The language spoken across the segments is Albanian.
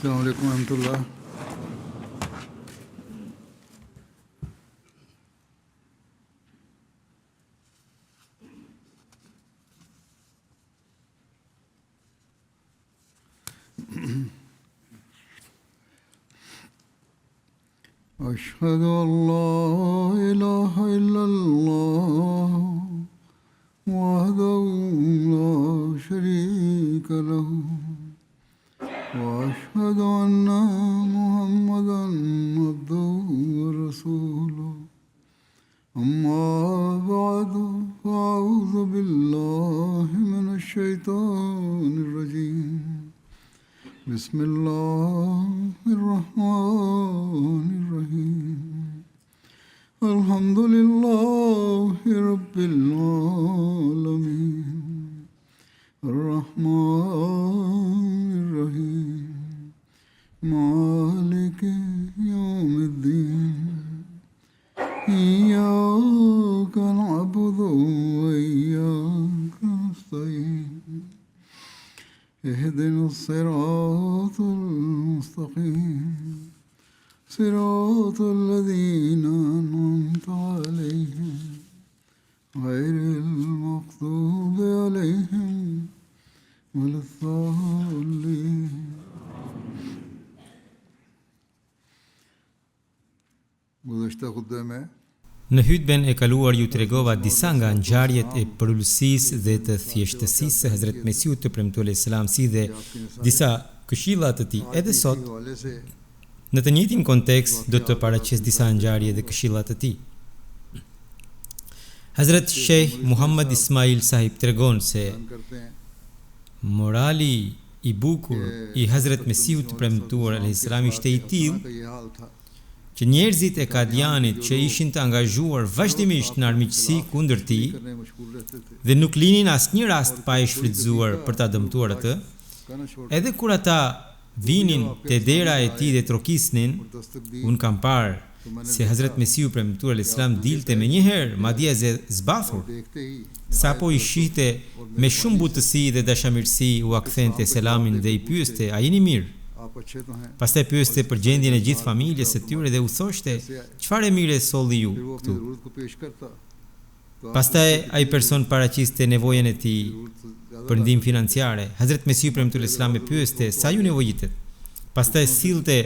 السلام عليكم ورحمة الله. أشهد أن لا إله إلا الله وحده لا شريك له وأشهد أن محمدا عبده ورسوله أما بعد فأعوذ بالله من الشيطان الرجيم بسم الله الرحمن الرحيم الحمد لله رب العالمين الرحمن الرحيم مالك يوم الدين إياك نعبد وإياك نستعين اهدنا الصراط المستقيم صراط الذين أنعمت عليهم غير المغضوب عليهم ولا الضالين. Gudzashta khutbe mein Në hutben e kaluar ju tregova disa nga ngjarjet e përullësisë dhe të thjeshtësisë së Hazrat Mesiut të premtuar selam, si dhe disa këshilla të tij. Edhe sot, në të njëjtin kontekst, do të paraqes disa ngjarje dhe këshilla të tij. Hazrat Sheikh Muhammad Ismail Sahib tregon se morali i bukur i Hazrat Mesiut të premtuar selam ishte i tillë që njerëzit e Kadianit që ishin të angazhuar vazhdimisht në armiqësi kundër tij dhe nuk linin asnjë rast pa e shfrytzuar për ta dëmtuar atë, edhe kur ata vinin te dera e tij dhe trokisnin, un kam parë se Hazrat Mesiu premtuar selam dilte menjëherë, madje zbathur, sapo i shihte me shumë butësi dhe dashamirësi u akthente selamin dhe i pyeste: "A jeni mirë?" Pastaj pyeste për gjendjen e gjithë familjes së tyre dhe u thoshte: "Çfarë mire solli ju këtu?" Pastaj ai person paraqiste nevojën e tij për ndihmë financiare. Hazrat Mesiu premtuar selam e pyeste: "Sa ju nevojitet?" Pastaj sillte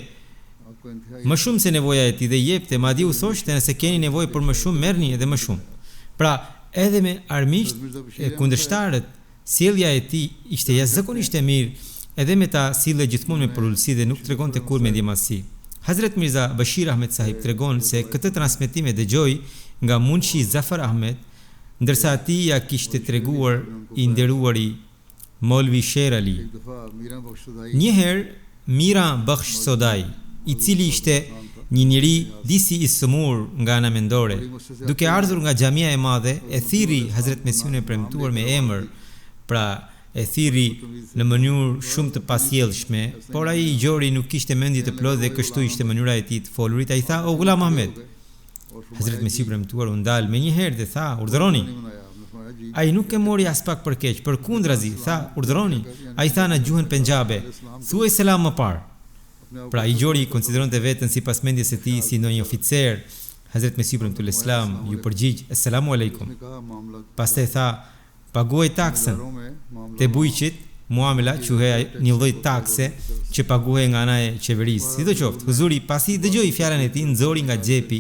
më shumë se nevoja e tij dhe jepte, madje u thoshte: "Nëse keni nevojë për më shumë, merrni edhe më shumë." Pra, edhe me armiqt e kundërshtarët, sjellja e tij ishte jashtëzakonisht e mirë. Edhe me ta sille gjithmonë me përullësi dhe nuk tregonte kur me ndjemasi. Hazrat Mirza Bashir Ahmed Sahib tregon se këtë transmetim e dëgjoi nga Munshi Zafar Ahmed, ndërsa ati ja kishte treguar i nderuari Molvi Sher Ali. Njëherë Mira Bakhsh Sodai, i cili ishte një njeri disi i sëmur nga ana mendore, duke ardhur nga xhamia e madhe, e thirri Hazrat Mesiun e premtuar me emër, pra e thirri në mënyrë shumë të pasjellshme, por ai i gjori nuk kishte mendje të plotë dhe kështu ishte mënyra e tij të folurit. Ai tha: "O Ghulam Ahmed." Hazrat Mesiu premtuar u ndal menjëherë dhe tha: "Urdhëroni." Ai nuk e mori as pak për keq, përkundrazi tha: "Urdhëroni." Ai tha në gjuhën penjabe: "Thuaj selam më parë." Pra i gjori i konsideronte veten sipas mendjes së tij si ndonjë oficer. Hazrat Mesiu premtuar selam ju përgjigj: "Assalamu alaikum." Pastaj tha: "Paguaj taksën." Te bujqit, muamela quhej një lloj takse që paguhej nga ana e qeverisë. Sidoqoftë, huzuri pasi dëgjoi fjalën e tij, nxori nga xhepi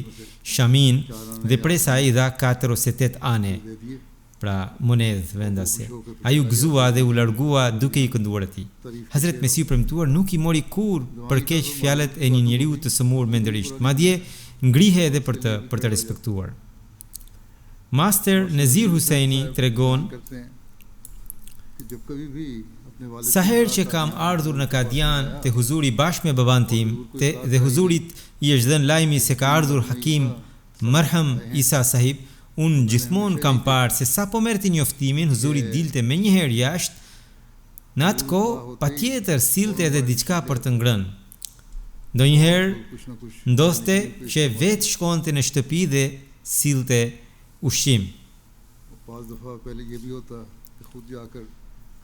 shamin dhe presa ai dha 4 ose 8 ane, pra monedhë vendase. Ai u gëzua dhe u largua duke i kënduar atij. Hazrat Mesiu premtuar nuk i mori kur për keq fjalët e një njeriu të sëmur mendërisht, madje ngrihe edhe për të respektuar. Master Nazir Husaini tregon: "Sa herë që kam ardhur në Kadian te huzuri bashkë me baban tim, dhe huzurit i është dhënë lajmi se ka ardhur Hakim Marham Isa Sahib, unë gjithmonë kam parë se sa po merrti njoftimin, huzuri dilte menjëherë jashtë. Në atë kohë patjetër sillte edhe diçka për të ngrënë. Ndonjëherë ndodhte që vetë shkonte në shtëpi dhe sillte ushqim."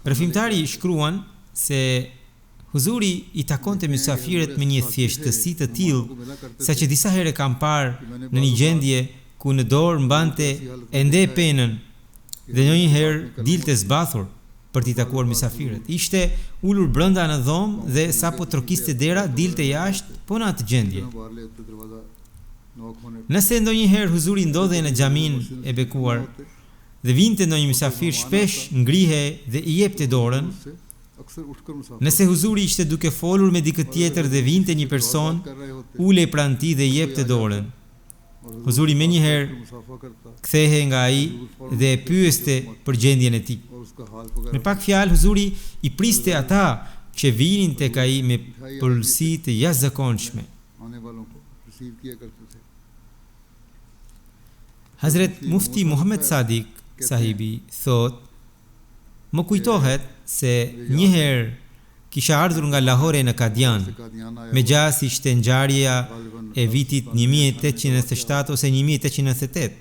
Rëfimtari shkruan se Huzuri i takonte mysafirët me një thjeshtësi të tillë, saqë disa herë kam parë në një gjendje ku në dorë mbante ende penën dhe ndonjëherë dilte zbathur për t'i takuar mysafirët. Ishte ulur brenda në dhomë dhe sapo trokiste dera, dilte jashtë, po në atë gjendje. Nëse ndonjëherë huzuri ndodhej në xhamin e bekuar dhe vinte ndonjë mysafir, shpesh ngrihe dhe i jepte dorën. Nëse huzuri ishte duke folur me dikë tjetër dhe vinte një person, ulej pranë tij dhe i jepte dorën. Huzuri menjëherë kthehej nga ai dhe e pyeste për gjendjen e tij. Me pak fjalë, huzuri i priste ata që vinin tek ai me përsëri të jashtëzakonshme. Hazret Mufti Muhammad Sadiq sahibi thot, më kujtohet se njëherë kisha ardhur nga Lahore në Kadian. Me gjas ishte ngjarja e vitit 1807 ose 1898.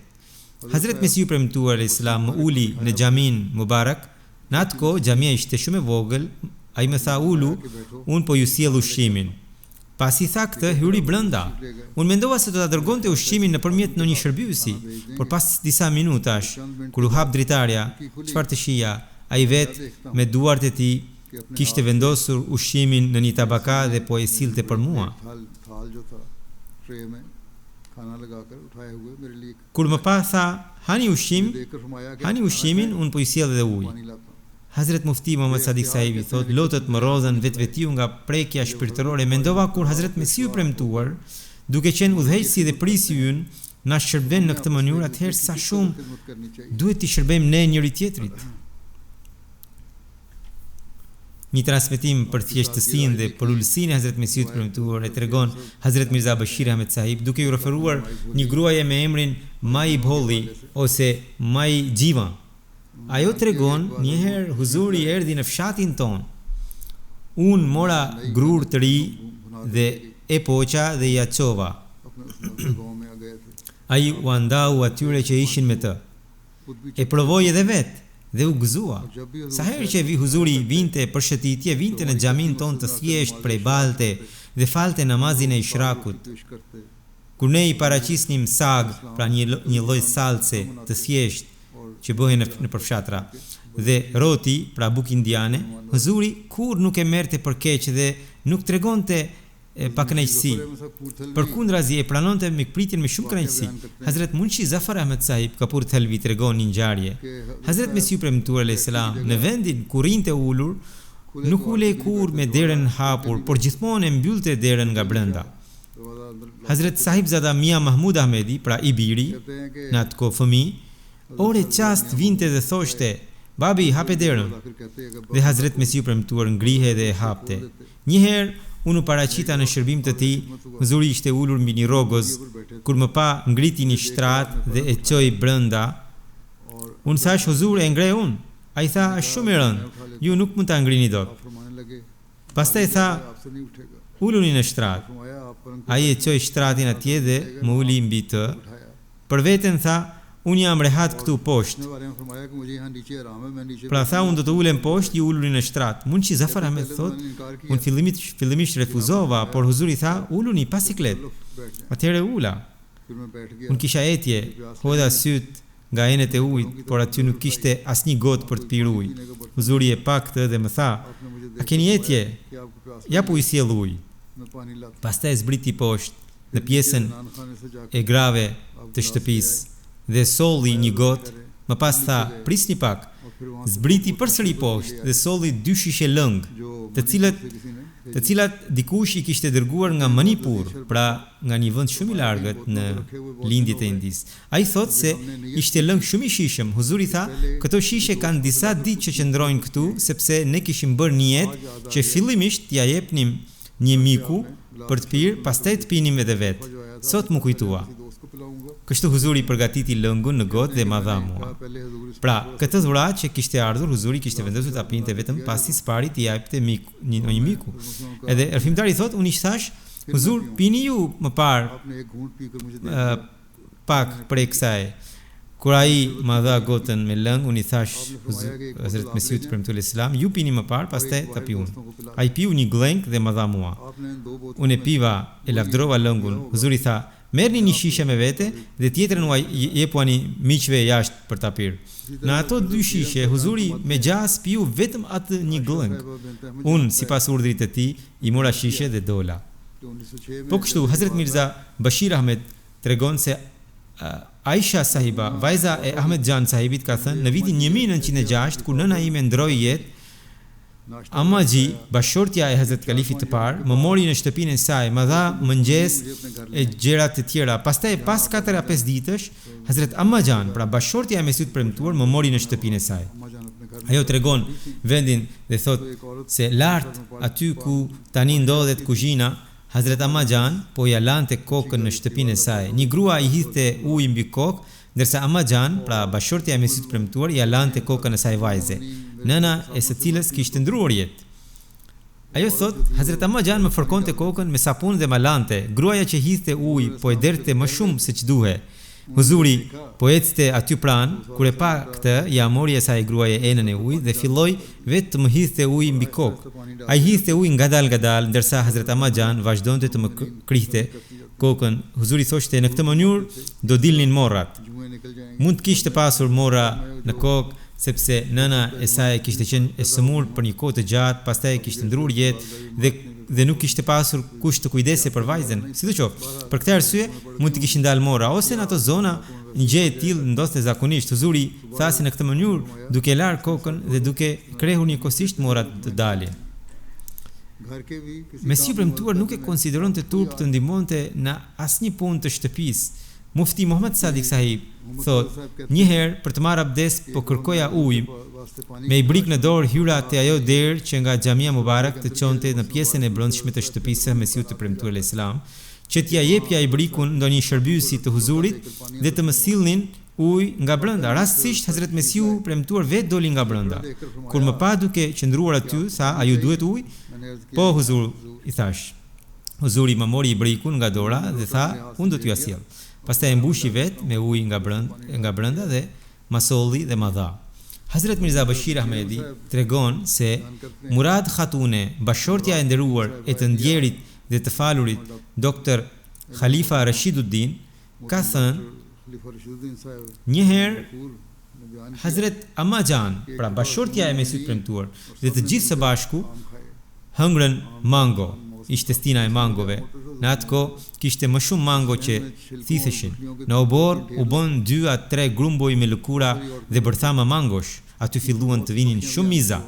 Hazret Mesiu premtuar Islam më uli në xhamin Mubarak. Në atë kohë xhamia ishte shumë e vogël. Ai më tha ulu, unë po ju sjell ushqimin. Pasi tha këtë, hyri brenda. Unë mendova se do ta dërgonte ushqimin nëpërmjet ndonjë shërbyesi, por pas disa minutash, kur u hap dritarja, çfarë të shija? Ai vetë me duart e tij kishte vendosur ushqimin në një tabaka dhe po e sillte për mua. Kur më pa tha, hani ushqimin, unë po i sjell edhe ujë. Hazret Mufti Muhammad Sadiq sahibi thot, lotët më rodhen vetvetiu nga prekja shpirtërore. Mendova kur Hazret Mesiu premtuar, duke qenë udhëheqësi dhe prisi ynë, na shërben në këtë mënyrë, atëherë sa shumë duhet t'i shërbejmë ne njëri tjetrit. Një transmetim për thjeshtësinë dhe për ulësinë e Hazret Mesiut premtuar e tregon Hazret Mirza Bashir Ahmed sahib duke ju referuar një gruaje me emrin Mai Bholli ose Mai Jiva. Ajo tregon, njëherë huzuri erdhi në fshatin ton. Unë mora grur të ri dhe e poqa dhe ja çova. Ai u andau atyre që ishin me të. E provoi edhe vetë dhe u gëzua. Sa herë që vi huzuri vinte për shëtitje, vinte në xhamin ton të thjesht prej balte dhe falte namazin e ishrakut. Kur ne i paraqisnim sag, pra një lloj salce të thjesht që bëhen në përfshatra, dhe roti, pra buk indiane, huzuri kur nuk e merrte për keq dhe nuk tregonte pa kënaqësi. Përkundrazi e pranonte mikpritjen me shumë kënaqësi. Hazret Munshi Zafar Ahmed sahib Kapur Thelvi tregon një ngjarje. Hazret Mesiu premtuar alayhis salam në vendin ku rinte ulur, nuk ulej kur me derën hapur, por gjithmonë e mbyllte derën nga brenda. Hazret Sahib Zada Mia Mahmud Ahmedi, pra i biri, në atë kohë fëmijë, ore qast vinte dhe thoshte, babi, hape derën. Dhe Hazret Mesiu premtuar ngrihe dhe e hapte. Njëherë, unë u paraqita në shërbim të tij, huzuri ishte ulur mbi një rrogoz, kur më pa ngriti një shtrat dhe e çoi brenda. Unë thash, huzur, e ngre unë. Ai tha, është shumë i rëndë, ju nuk mund ta ngrini dot. Pastaj tha, uluni në shtrat. Ai e çoi shtratin atje dhe më uli mbi të. Për veten tha, unë jam rehat këtu poshtë. Pra tha, unë do të ulem poshtë, ju uluni në shtrat. Munshi Zafar Ahmed thot, unë fillimisht refuzova, por huzuri tha, uluni pas siklet. Atëherë ula. Unë kisha etje, hodha syt nga enet e ujit, por aty nuk kishte asnjë gotë për të pirë ujë. Huzuri e pa këtë dhe më tha, a keni etje? Ja po i sjell ujë. Pastaj zbriti poshtë në pjesën e grave të shtëpisë dhe solli një gotë, më pas tha, prisni pak, zbriti përsëri poshtë dhe solli 2 shishe lëng, të cilat dikush i kishte dërguar nga Manipur, pra nga një vend shumë i largët në lindjet e Indis. Ai thot se ishte lëng shumë i shishëm. Huzuri tha, këto shishe kanë disa ditë që qëndrojnë këtu, sepse ne kishim bërë një jetë që fillimisht t'ja jepnim një miku për të pirë, pastaj të pinim edhe vetë. Sot më kujtua. Kështu huzuri përgatiti lëngun në gotë dhe ma dha mua. Pra, këtë dhuratë që kishte ardhur, huzuri kishte vendosur ta pinte vetëm pasi së pari t'i japte një miku. Edhe rrëfimtari thot, unë i thash, huzur, pini ju më parë pak prej kësaj. Kur ai ma dha gotën me lëng, unë I thash Hazrat Mesiut premtull Islam, ju pini më parë, pastaj ta pi unë. Ai piu një gleng dhe ma dha mua. Unë e piva, e lavdrova lëngun. Huzuri tha, merrni një shishe me vete dhe tjetrën u jepuani miqve jashtë për ta pirë. Në ato 2 shishe, Huzuri me gjas piu vetëm atë një gleng. Unë, sipas urdhrit të tij, I mora shishe dhe dola. Po kështu, Hazrat Mirza Bashir Ahmed tregon se Aisha sahiba, vajza e Ahmed Jan sahibit ka thënë, në vitin 1906, kur nëna ime ndroi jetë, Amma Ji, bashortja e Hazrat Kalifit të parë, më mori në shtëpinë e saj, më dha mëngjes e gjërat të tjera. Pastaj pas 4-5 ditësh, Hazrat Amma Jan, pra bashortja e Mesiut premtuar, më mori në shtëpinë e saj. Ajo tregon vendin dhe thot se lart aty ku tani ndodhet kuzhina, Hazrat Amma Jan po ja lante kokën në shtëpinë e saj. Një grua I hidhte ujë mbi kokë, ndërsa Amma Jan, pra bashortja e Mesiut premtuar, ja lante kokën e saj vajze, nëna e së cilës kishte ndruar jetë. Ajo thot, Hazrat Amma Jan më fërkonte kokën me sapun dhe ma lante. Gruaja që hidhte ujë po e derte më shumë se ç'duhe. Huzuri po ecte aty pranë, kur e pa këtë, ja mori asaj gruaje enën e ujit dhe filloi vetë të më hidhte ujë mbi kokë. Ai hidhte ujë ngadal, ndërsa Hazrat Amma Jan vazhdonte të më krihte kokën. Huzuri thoshte, në këtë mënyrë do dilnin morrat. Mund të kishte pasur morra në kokë, sepse nëna e saj kishte qenë e sëmur për një kohë të gjatë, pastaj kishte ndruar jetë dhe nuk kishte pasur kush të kujdese për vajzën. Sidoqoftë, për këtë arsye mund të kishin dalë morra ose në ato zona një gjë e tillë ndodhte zakonisht. Huzuri tha se në këtë mënyrë, duke larë kokën dhe duke krehur njëkohësisht morrat të dalin. Mesiu premtuar nuk e konsideron të turp të ndihmonte në asnjë punë të shtëpisë. Mufti Muhammad Sadiq Sahib thot, një herë për të marrë abdes po kërkoja ujë, me I brik në dorë hyra te ajo derë që nga Xhamia Mubarak të çonte në pjesën e brendshme të shtëpisë së Mesiut të premtuar Islam, që t'ia jepja I brikun ndonjë shërbyesi të Huzurit dhe të më sillnin ujë nga brenda. Rastësisht Hazrat Mesiu premtuar vetë doli nga brenda. Kur më pa duke qëndruar aty, tha, a ju duhet ujë? Po Huzur, I thash. Huzuri më mori I brikun nga dora dhe tha, unë do t'ju sjell. Pastaj e mbushi vetë me ujë nga brenda dhe ma solli dhe ma dha. Hazrat Mirza Bashir Ahmedi tregon se Murad Khatune, bashortja e nderuar e të ndjerit dhe të falurit Dr. Khalifa Rashiduddin, ka thënë, një herë Hazrat Amma Jan, pra bashortja e Mesiut premtuar, dhe të gjithë së bashku hëngrën mango, ishte stina e mangove. Në atë kohë kishte më shumë mango që thitheshin. Në obor u bën 2-3 grumboj me lëkura dhe bërthama mangosh. Aty filluan të vinin shumë miza.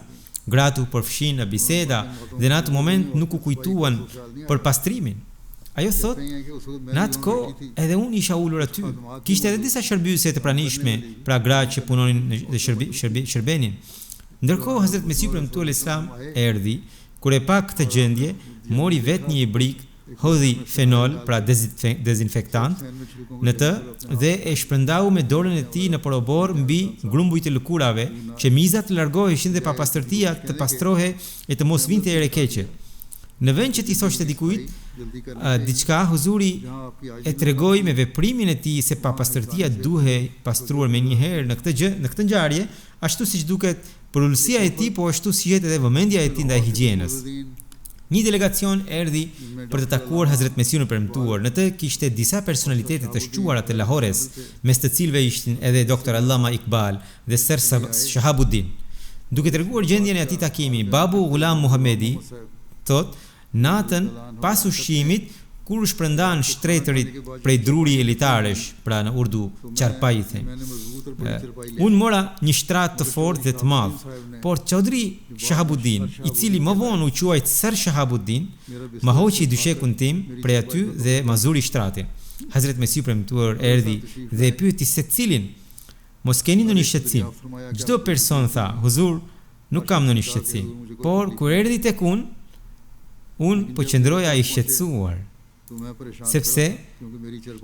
Gratë u përfshin në biseda dhe në atë moment nuk u kujtuan për pastrimin. Ajo thot, në atë kohë edhe unë isha ulur aty. Kishte edhe disa shërbyese të pranishme, pra gra që punonin dhe shërbenin. Ndërkohë Hazrat Mesiu premtuar Islam erdhi, kur e pa këtë gjendje, mori vetë një ibrik, hodhi fenol, pra dezinfektant, në të dhe e shpërndau me dorën e tij në porobor mbi grumbujt e lëkurave, që mizat të largoheshin dhe papastërtia të pastrohe e të mos vinte ere keqe. Në vend që t'i thoshte dikujt diçka, Huzuri e tregoi me veprimin e tij se papastërtia duhej pastruar me një herë në këtë ngjarje, ashtu siç duket për ulësia e tij, po ashtu shihet edhe vëmendja e tij ndaj higjienës. Një delegacion erdhi për të takuar Hazrat Mesiun e premtuar. Në të kishte disa personalitete të shquara të Lahores, mes të cilëve ishin edhe Dr. Allama Iqbal dhe Sir Shahabuddin. Duke treguar gjendjen e atij takimi, Babu Ghulam Muhammedi thot, natën pas ushqimit, kur u shpërndan shtretërit prej druri elitaresh, pra në urdu çarpai I them. Unë mora një shtrat të fortë dhe të madh, por Chaudhry Shahabuddin, I cili më vonë u quajt Sir Shahabuddin, më hoqi dyshekun tim prej aty dhe ma zuri shtratin. Hazrat Mesiu premtuar erdhi dhe e pyeti se cilin. Mos keni ndonjë shqetësim. Çdo person tha, Huzur, nuk kam ndonjë shqetësim. Por kur erdhi tek unë po qëndroja I shqetësuar, sepse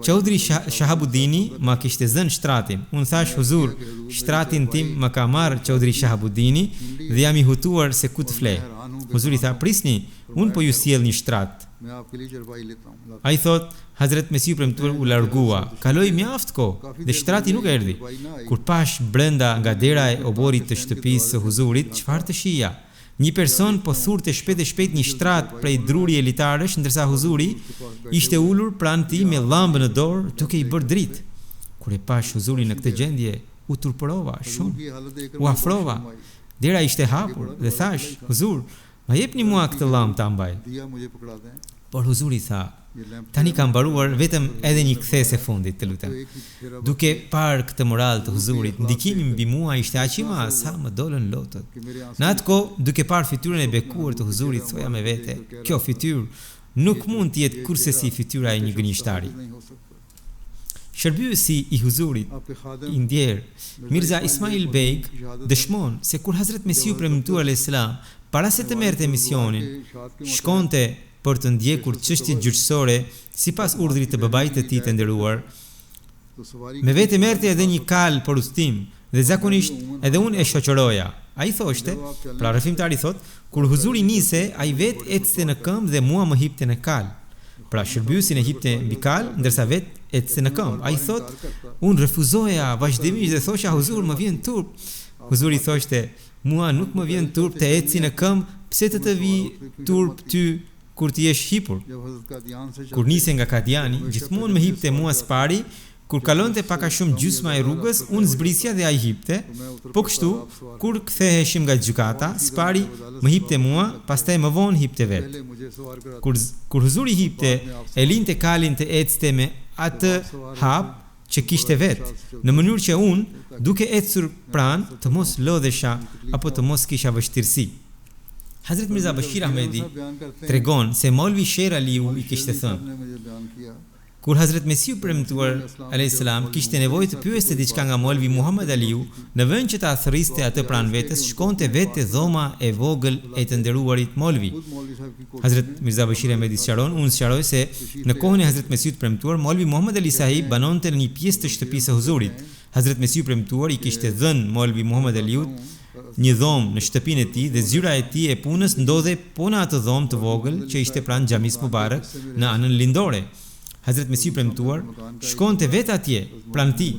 Chaudhry Shahabuddini ma kishte zënë shtratin. Unë thash, Huzur, shtratin tim më ka marrë Chaudhry Shahabuddini dhe jam I hutuar se ku të flej. Huzuri tha, prisni, unë po ju sjell një shtrat. मैं आपके लिए चरपाई लेता हूँ। Ai thot, Hazret Mesiu premtuar u largua. Kaloi mjaft kohë dhe shtrati nuk erdhi. Kur pash brenda nga dera e oborit të shtëpisë së huzurit, çfarë të shija? Një person po thurte shpejt e shpejt një shtrat prej druri elitarësh, ndërsa huzuri ishte ulur pranë tij me llambë në dorë, duke i bërë dritë. Kur e pash huzurin në këtë gjendje, u turpërova shumë. U afrova. Dera ishte hapur dhe thash, huzur, ma jepni mua këtë llambë ta mbaj. Por huzuri tha, tani kam mbaruar vetëm edhe një kthesë fundit, të lutem. Duke parë këtë moral të huzurit, ndikimi mbi mua ishte aq i madh sa më dolën lotët. Në atë kohë, duke parë fytyrën e bekuar të huzurit, thoja me vete, kjo fytyrë nuk mund të jetë kurse si fytyra e një gënjeshtari. Shërbyesi i huzurit, i ndjerë, Mirza Ismail Beg, dëshmon se kur Hazret Mesiu premtuar alayhiselam, para se të merrte misionin, shkonte për të ndjekur çështjet gjyqësore sipas urdhrit të babait të tij të nderuar. Me vete merrte edhe një kal për udhtim dhe zakonisht edhe unë e shoqëroja. Ai thoshte, pra rrëfimtari thot, kur huzuri nise, ai vetë ecste në këmbë dhe mua më hipte në kal. Pra shërbyesin e hipte mbi kal, ndërsa vetë ecste në këmbë. Ai thot, unë refuzoja vazhdimisht dhe thosha huzur, më vjen turp. Huzuri thoshte, mua nuk më vjen turp të eci në këmbë, pse të vi turp ty kur ti jesh hipur. Kur nise nga Kadiani, gjithmonë më hipte mua spari, kur kalonte pak a shumë gjysma e rrugës, unë zbrisja dhe ai hipte, po kështu, kur ktheheshim nga gjykata, spari më hipte mua, pastaj më vonë hipte vetë. Kur huzuri hipte, e linte kalin të ecte me atë hap që kishte vetë, në mënyrë që unë, duke ecur pranë, të mos lodhesha apo të mos kisha vështirësi. Hazret Mirza Bashir Ahmedi tregon se Maulvi Sher Aliu i kishte thënë, kur Hazret Mesiu premtuar alayhiselam kishte nevojë të pyeste diçka nga Maulvi Muhammad Aliu, në vend që ta thërriste atë pranë vetes, shkonte vetë dhoma e vogël e të nderuarit Maulvi. Hazret Mirza Bashir Ahmedi sqaron, unë sqaroj se në kohën e Hazret Mesiut premtuar, Maulvi Muhammad Ali Sahib banonte në një pjesë të shtëpisë së huzurit. Hazret Mesiu premtuar i kishte dhënë Maulvi Muhammad Aliut një dhomë në shtëpinë e tij dhe zyra e tij e punës ndodhe po në atë dhomë të vogël që ishte pranë xhamis Mubarak në anën lindore. Hazret Mesiu premtuar shkonte vetë atje pranë tij.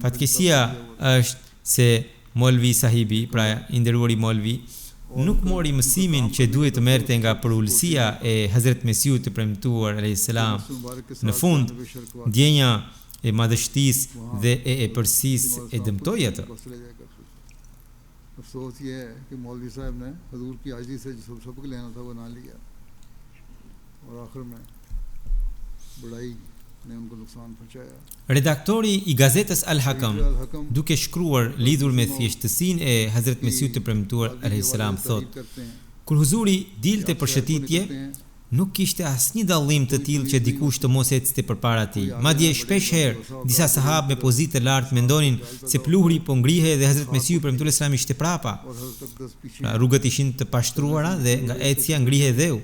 Fatkesia është se Maulvi Sahibi, pra i nderuari Maulvi, nuk mori mësimin që duhet të merrte nga përullësia e Hazret Mesiu të premtuar alayhiselam. Në fund, ndjenja e madhështisë dhe e epërsisë e dëmtoi atë. अफसोस ये है कि मौलवी साहब ने हजूर की आजिज़ी से जो सबक लेना था वो ना लिया और आखिर में बड़ाई ने उनको नुकसान पहुंचाया. Redaktori i gazetës Al-Hakam, duke shkruar lidhur me thjeshtësinë e Hazret Mesiut të premtuar alayhiselam, thot, kur huzuri dilte për shëtitje, nuk kishte asnjë dallim të tillë që dikush të mos ecte përpara tij. Madje shpesh herë disa sahabë me pozitë të lartë mendonin se pluhuri po ngrihe dhe Hazret Mesiu premtuar selam ishte prapa. Rrugët ishin të pashtruara dhe nga ecja ngrihe dheu.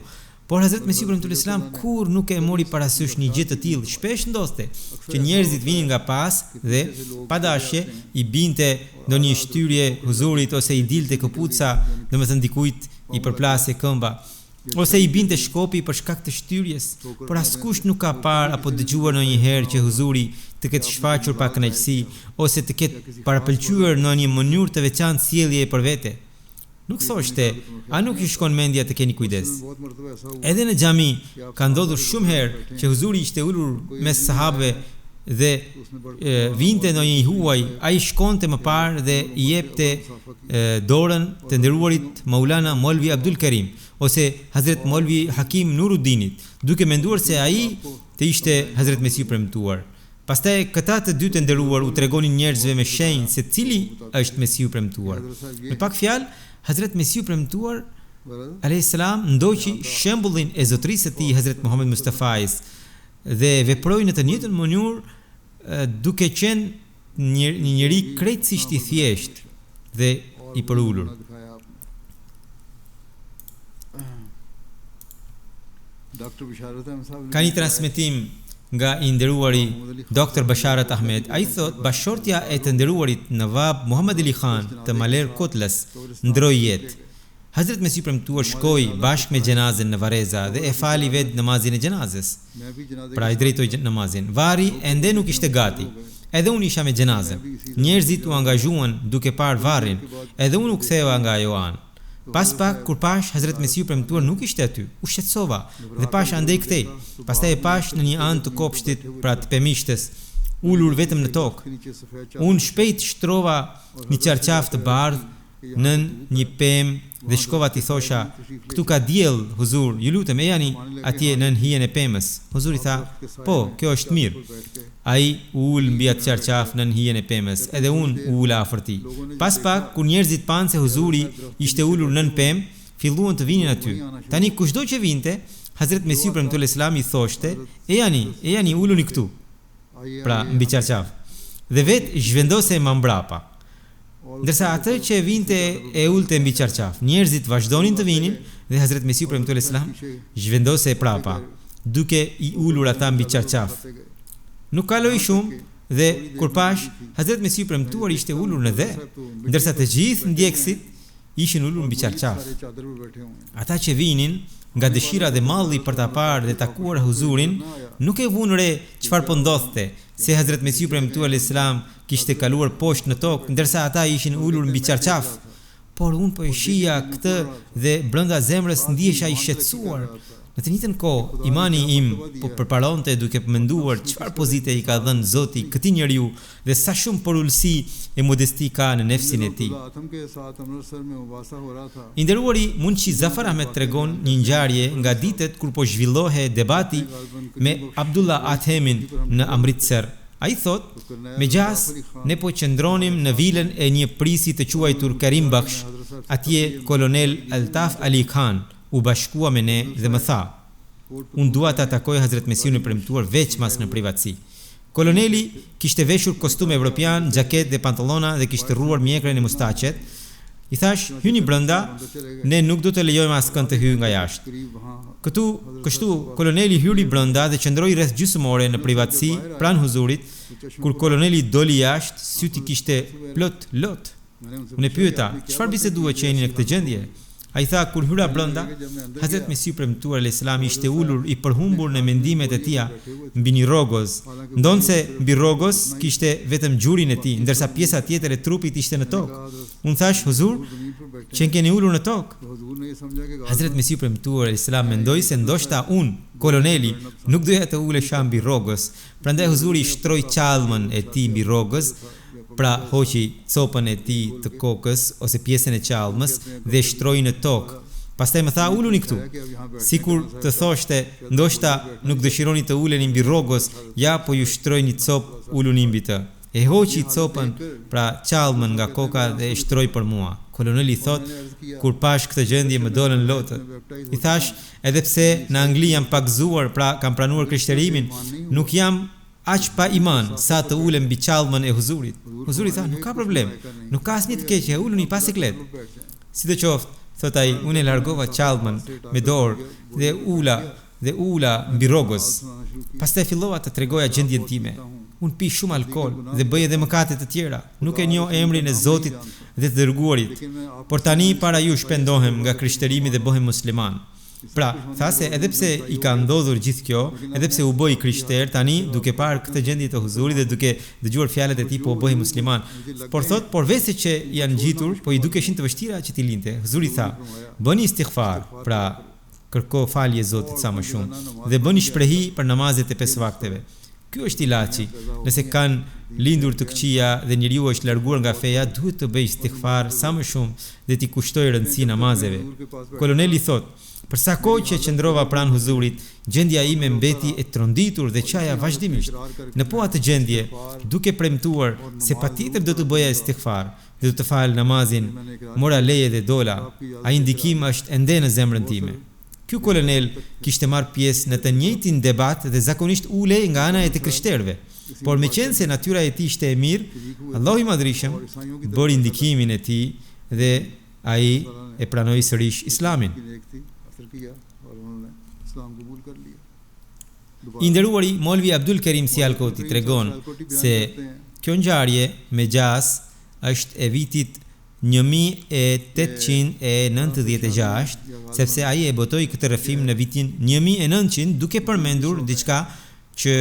Por Hazret Mesiu premtuar selam kur nuk e mori parasysh një gjë të tillë. Shpesh ndodhte që njerëzit vinin nga pas dhe pa dashje i binte ndonjë shtyrje huzurit ose i dilte këpuca, domethënë dikujt i përplasje këmba, ose i binte shkopi për shkak të shtyrjes, por askush nuk ka parë apo dëgjuar ndonjëherë që huzuri të ketë shfaqur pa kënaqësi ose të ketë parapëlqyer në një mënyrë të veçantë sjellje për vete. Nuk thoshte, a nuk ju shkon mendja të keni kujdes? Edhe në xhami ka ndodhur shumë herë që huzuri ishte ulur mes sahabëve dhe vinte ndonjë i huaj, ai shkonte më parë dhe i jepte dorën të nderuarit Maulana Maulvi Abdul Karim ose Hazret Maulvi Hakim Nuruddinit, duke menduar se ai të ishte Hazret Mesiu premtuar. Pastaj këta të dy të nderuar u tregonin njerëzve me shenjë se cili është Mesiu premtuar. Me pak fjalë, Hazret Mesiu premtuar alayhiselam ndoqi shembullin e zotrisë së tij Hazret Muhammed Mustafais dhe veproi në të njëjtën mënyrë duke qenë një njeri krejtësisht i thjeshtë dhe i përulur. Ka një transmetim nga i nderuari Dr. Basharat Ahmed. Ai thot, bashortja e të nderuarit Nawab Muhammad Ali Khan të Maler Kotlas ndroi jetë. Hazret Mesiu premtuar shkoi bashkë me xhenazën në Vareza dhe e fali vetë namazin e xhenazës. Pra I drejtoi namazin. Vari ende nuk ishte gati. Edhe unë isha me xhenazën. Njerëzit u angazhuan duke parë varrin, edhe unë u ktheva nga ajo anë. Pas pak kur pash Hazret Mesiu premtuar nuk ishte aty, u shqetësova dhe pash andej kthej. Pastaj e pash në një anë të kopshtit, pra të pemishtes, ulur vetëm në tokë. Unë shpejt shtrova një qarqaf të bardhë nën një pemë dhe shkova t'i thosha, këtu ka diell, huzur, ju lutem e jani atje nën hijen e pemës. Huzuri tha, po, kjo është mirë. Ai u ul mbi atë qarqaf nën hijen e pemës, edhe unë u ula afër tij. Pas pak, kur njerëzit panë se huzuri ishte ulur nën pemë, filluan të vinin aty. Tani kushdo që vinte, Hazret Mesiu premtuar Islam I thoshte, e jani uluni këtu. Pra mbi qarqaf. Dhe vetë zhvendose më mbrapa. Ndërsa atë që vinte e ulte mbi qarqaf, njerëzit vazhdonin të vinin dhe Hazret Mesiu premtuar Islam zhvendose e prapa, duke I ulur ata mbi qarqaf. Nuk kaloi shumë dhe kur pash Hazret Mesiu premtuar ishte ulur në dhe, ndërsa të gjithë ndjekësit ishin ulur mbi qarqaf. Ata që vinin nga dëshira dhe malli për ta parë dhe takuar huzurin, nuk e vunë re çfarë po ndodhte, se Hazret Mesiu premtuar Islam kishte kaluar poshtë në tokë, ndërsa ata ishin ulur mbi qarqaf. Por unë po e shija këtë dhe brenda zemrës ndihesha I shqetësuar. Në të njëjtën kohë, imani im po përparonte duke menduar çfarë pozite I ka dhënë Zoti këtij njeriu dhe sa shumë porulsi e modesti ka në nefsin e tij. I nderuari Munshi Zafar Ahmed tregon një ngjarje nga ditët kur po zhvillohej debati me Abdullah Athemin në Amritsar. Ai thot, me gjas, ne po qëndronim në vilën e një prisi të quajtur Karim Bakhsh, atje kolonel Altaf Ali Khan u bashkua me ne dhe më tha, unë dua ta takoj Hazret Mesiun e premtuar veç mas në privatësi. Koloneli kishte veshur kostum evropian, xhaket dhe pantallona dhe kishte rruar mjekren e mustaqet. I thash, hyni brenda, ne nuk do të lejojmë askënd të hyjë nga jashtë. Kështu koloneli hyri brenda dhe qëndroi rreth gjysmore në privatësi pranë huzurit. Kur koloneli doli jashtë, syti kishte plot lot. Unë e pyeta, çfarë bisedua që jeni në këtë gjendje? Ai tha, kur hyra brenda, Hazret Mesiu premtuar Islam ishte ulur I përhumbur në mendimet e tija mbi një rrogoz, ndonse mbi rrogoz kishte vetëm gjurin e tij, ndërsa pjesa tjetër e trupit ishte në tokë. Unë thash, huzur, që keni ulur në tokë? Hazret Mesiu premtuar Islam mendoi se ndoshta unë, koloneli, nuk doja të ulesha mbi rrogoz, prandaj huzuri shtroi qallmën e tij mbi rrogoz. Pra hoqi copën e tij të kokës ose pjesën e qallmës dhe shtroi në tokë. Pastaj më tha, uluni këtu. Sikur të thoshte, ndoshta nuk dëshironi të uleni mbi rrogoz, ja po ju shtroj një copë, uluni mbi të. E hoqi copën, pra qallmën nga koka dhe e shtroi për mua. Koloneli thot, kur pash këtë gjendje më dolën lotët. I thash, edhe pse në Angli jam pak gëzuar, pra kam pranuar krishterimin, nuk jam aq pa iman sa të ulem mbi qallmën e huzurit. Huzuri tha, nuk ka problem, nuk ka asnjë të keqe, uluni pa siklet. Sidoqoftë, thot ai, unë e largova qallmën me dorë dhe ula mbi rrogoz. Pastaj fillova të tregoja gjendjen time. Unë pi shumë alkool dhe bëj edhe mëkate të tjera. Nuk e njoh emrin e Zotit dhe të dërguarit. Por tani para ju shpendohem nga krishterimi dhe bëhem musliman. Pra, tha se edhe pse I ka ndodhur gjithë kjo, edhe pse u boi krishter, tani duke parë këtë gjendje të huzurit dhe duke dëgjuar fjalët e tij po u bëhej musliman. Por thot, por vese që janë ngjitur, po I dukeshin të vështira që t'i linte. Huzuri tha, bëni istighfar, pra kërko falje Zotit sa më shumë dhe bëni shprehi për namazet e 5 vakteve. Ky është ilaçi. Nëse kanë lindur të këqija dhe njeriu është larguar nga feja, duhet të bëjë istighfar sa më shumë dhe t'i kushtojë rëndësi namazeve. Koloneli thot, për sa kohë që qëndrova pranë huzurit, gjendja ime mbeti e tronditur dhe qaja vazhdimisht. Në po atë gjendje, duke premtuar se patjetër do të bëja istighfar dhe do të fal namazin, mora leje dhe dola. Ai ndikim është ende në zemrën time. Ky kolonel kishte marrë pjesë në të njëjtin debat dhe zakonisht ulej nga ana e të krishterëve. Por meqense natyra e tij ishte e mirë, Allahu I Madhrishëm bëri ndikimin e tij dhe ai e pranoi sërish Islamin. I nderuari Molvi Abdul Karim Sialkoti tregon se kjo ngjarje me gjas është e vitit 1896, sepse ai e botoi këtë rrëfim në vitin 1900 duke përmendur diçka që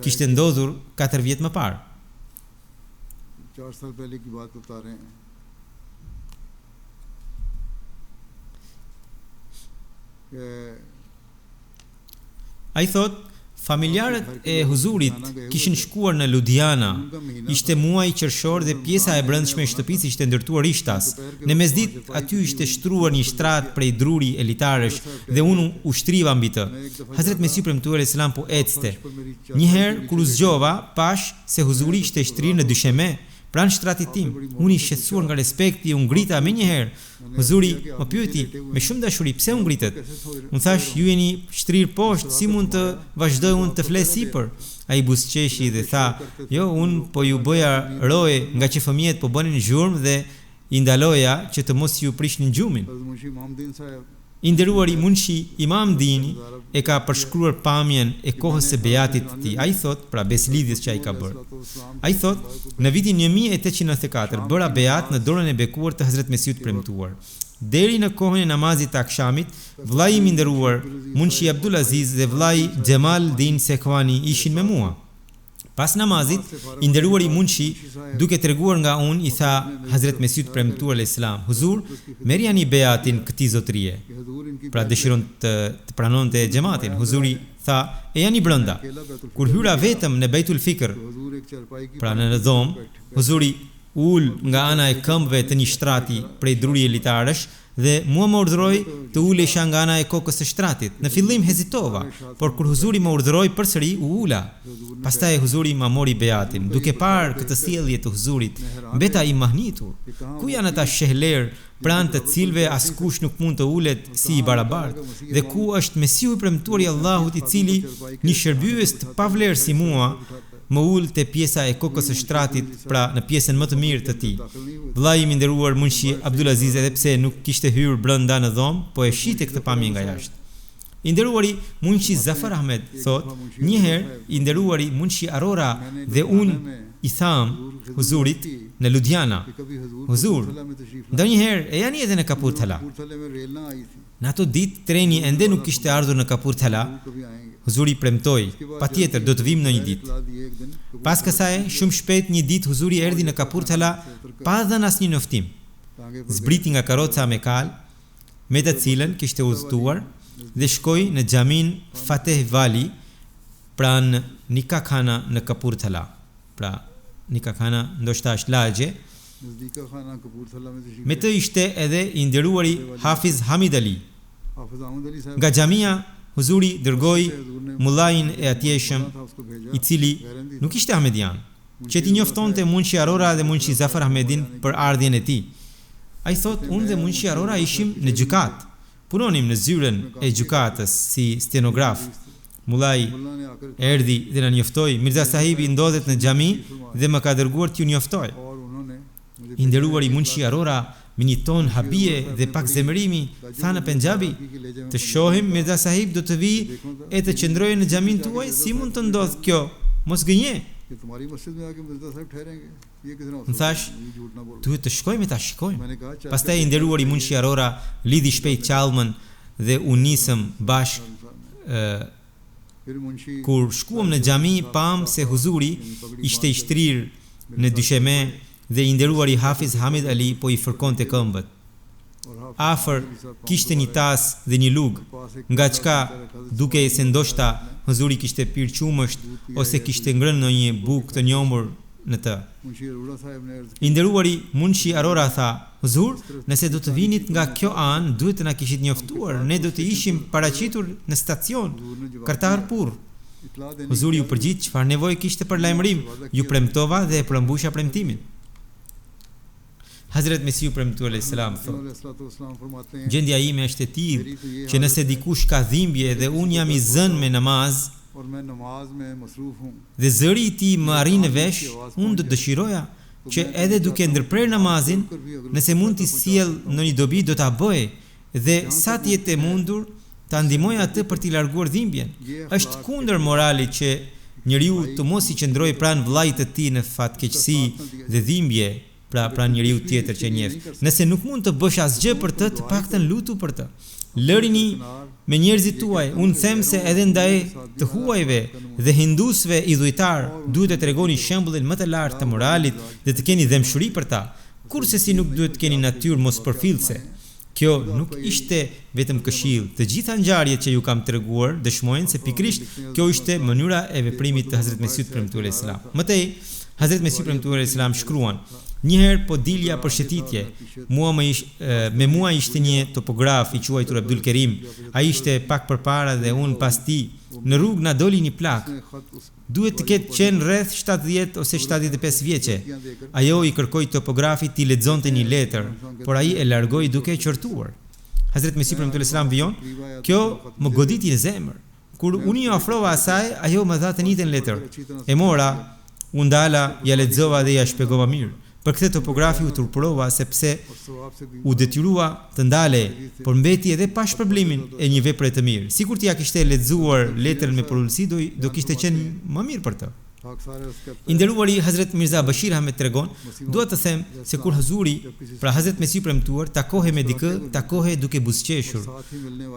kishte ndodhur 4 vjet më parë. 4 साल पहले की बात बता रहे हैं कि Ai thot, familjarët e huzurit kishin shkuar në Ludhiana. Ishte muaj qershor dhe pjesa e brendshme e shtëpisë ishte ndërtuar ishtas. Në mesditë aty ishte shtruar një shtrat prej druri elitarësh dhe unë u shtriva mbi të. Hazret Mesiu premtuar Islam po ecte. Një herë kur u zgjova, pash se huzuri ishte shtrirë në dysheme pranë shtratit tim. Unë i shqetësuar nga respekti, u ngrita menjëherë. Huzuri më pyeti me shumë dashuri, pse u ngritet? Unë thash, ju jeni shtrirë poshtë, si mund të vazhdoj unë të fles sipër? Ai buzëqeshi dhe tha, jo, unë po ju bëja roje nga që fëmijët po bënin zhurmë dhe i ndaloja që të mos ju prishnin gjumin. I nderuari Munshi Imam Dini e ka përshkruar pamjen e kohës së beatit të tij. Ai thot, pra beslidhjes që ai ka bërë. Ai thot, në vitin 1894 bëra beat në dorën e bekuar të Hazret Mesiut premtuar. Deri në kohën e namazit të akşamit, vllai im i nderuar Munshi Abdul Aziz dhe vllai Xhemal Din Sekhwani ishin me mua. Pas namazit, i nderuari Munshi, duke treguar nga unë, i tha Hazret Mesiut premtuar Islam, huzur, merrjani beatin këtij zotërie. Pra dëshiron të pranonte xhamatin. Huzuri tha, e jani brenda. Kur hyra vetëm në Beitul Fikr, pra në dhomë, huzuri ul nga ana e këmbëve të një shtrati prej druri elitarësh dhe mua më urdhëroi të ulesha nga ana e kokës së shtratit. Në fillim hezitova, por kur huzuri më urdhëroi përsëri u ula. Pastaj huzuri ma mori beatin. Duke parë këtë sjellje të huzurit, mbeta i mahnitur. Ku janë ata shehler pranë të cilve askush nuk mund të ulet si i barabartë? Dhe ku është Mesiu i premtuar i Allahut, i cili një shërbyes të pavlerë si mua më ul te pjesa e kokës së shtratit, pra në pjesën më të mirë të tij. Vllai im i nderuar Munshi Abdul Aziz, edhe pse nuk kishte hyrë brenda në dhomë, po e shite këtë pamje nga jashtë. I nderuari Munshi Zafar Ahmed thot, një herë i nderuari Munshi Arora dhe unë i tham huzurit në Ludhiana, huzur, ndonjëherë e jani edhe në Kapurthala. Në ato ditë treni ende nuk kishte ardhur në Kapurthala. Huzuri premtoi, patjetër do të vim në një ditë. Pas kësaj, shumë shpejt një ditë huzuri erdhi në Kapurthala pa dhënë asnjë njoftim. Zbriti nga karroca me kal, me të cilën kishte udhëtuar dhe shkoi në xhamin Fateh Vali pranë Nikah Khana në Kapurthala. Pra, Nikah Khana ndoshta është lagje. Me të ishte edhe i nderuari Hafiz Hamid Ali. Nga xhamia huzuri dërgoi mullain e atjeshëm, i cili nuk ishte ahmedian, që ti njoftonte Munshi Arora dhe Munshi Zafar Ahmedin për ardhjen e tij. Ai thot, unë dhe Munshi Arora ishim në gjykat. Punonim në zyrën e gjykatës si stenograf. Mullai erdhi dhe na njoftoi, Mirza Sahibi ndodhet në xhami dhe më ka dërguar t'ju njoftoj. I nderuari Munshi Arora me një ton habie dhe pak zemërimi tha në Punjabi, të shohim Mirza Sahib do të vi e të qëndrojë në xhamin tuaj, si mund të ndodh kjo? Mos gënje. Në thash, duhet të shkojmë e ta shikojmë. Pastaj i nderuari Munshi Arora lidhi shpejt qallmën dhe u nisëm bashkë. Kur shkuam në xhami, pam se huzuri ishte i shtrirë në dysheme dhe i nderuari Hafiz Hamid Ali po i fërkonte këmbët. Afër kishte një tas dhe një lugë, nga çka duke se ndoshta huzuri kishte pirë qumësht ose kishte ngrënë në një bukë të njohur në të. I nderuari Munshi Arora tha, huzur, nëse do të vinit nga kjo anë, duhet të na kishit njoftuar, ne do të ishim paraqitur në stacion, Kartarpur. Huzuri ju përgjigj çfarë nevojë kishte për lajmërim, ju premtova dhe e përmbusha premtimin. Hazret Mesiu premtuar Islam thot, gjendja ime është e tillë që nëse dikush ka dhimbje dhe unë jam i zënë me namaz dhe zëri i tij më arrin në vesh, unë do dëshiroja që edhe duke ndërprer namazin, nëse mund t'i sjell në një dobi do ta bëj dhe sa të jetë e mundur ta ndihmoj atë për t'i larguar dhimbjen. Është kundër moralit që njeriu të mos i qëndrojë pranë vllait të tij në fatkeqësi dhe dhimbje, pra njeriu tjetër që njeh. Nëse nuk mund të bësh asgjë për të, të paktën lutu për të. Lërini me njerëzit tuaj. Unë them se edhe ndaj të huajve dhe hindusëve idhujtar duhet të tregoni shembullin më të lartë të moralit dhe të keni dëmshuri për ta. Kurse si nuk duhet të keni natyrë mospërfillse. Kjo nuk ishte vetëm këshill. Të gjitha ngjarjet që ju kam treguar dëshmojnë se pikërisht kjo ishte mënyra e veprimit të Hazrat Mesiut premtuar Islam. Mëtej, Hazrat Mesiu premtuar Islam shkruan: "Një herë po dilja për shëtitje. Me mua ishte një topograf i quajtur Abdul Kerim. Ai ishte pak përpara dhe unë pas tij. Në rrugë na doli një plak. Duhet të ketë qenë rreth 70 ose 75 vjeçe. Ajo i kërkoi topografit t'i lexonte një letër, por ai e largoi duke e qortuar. Hazrat Mesiu premtuar Islam vijon: "Kjo më goditi në zemër. Kur unë i ofrova asaj, ajo më dha të njëjtën letër. E mora, u ndala, ja lexova dhe ja shpjegova mirë. Për këtë topografi u turpurova sepse u detyrua të ndale, por mbeti edhe pa shpërblimin e një vepre të mirë. Sikur t'ja kishte lexuar letrën me porulsi, do kishte qenë më mirë për të." I nderuari Hazrat Mirza Bashir Ahmed tregon: "Dua të them se kur Huzuri, pra Hazrat Mesiu premtuar, takohej me dikë, takohej duke buzëqeshur.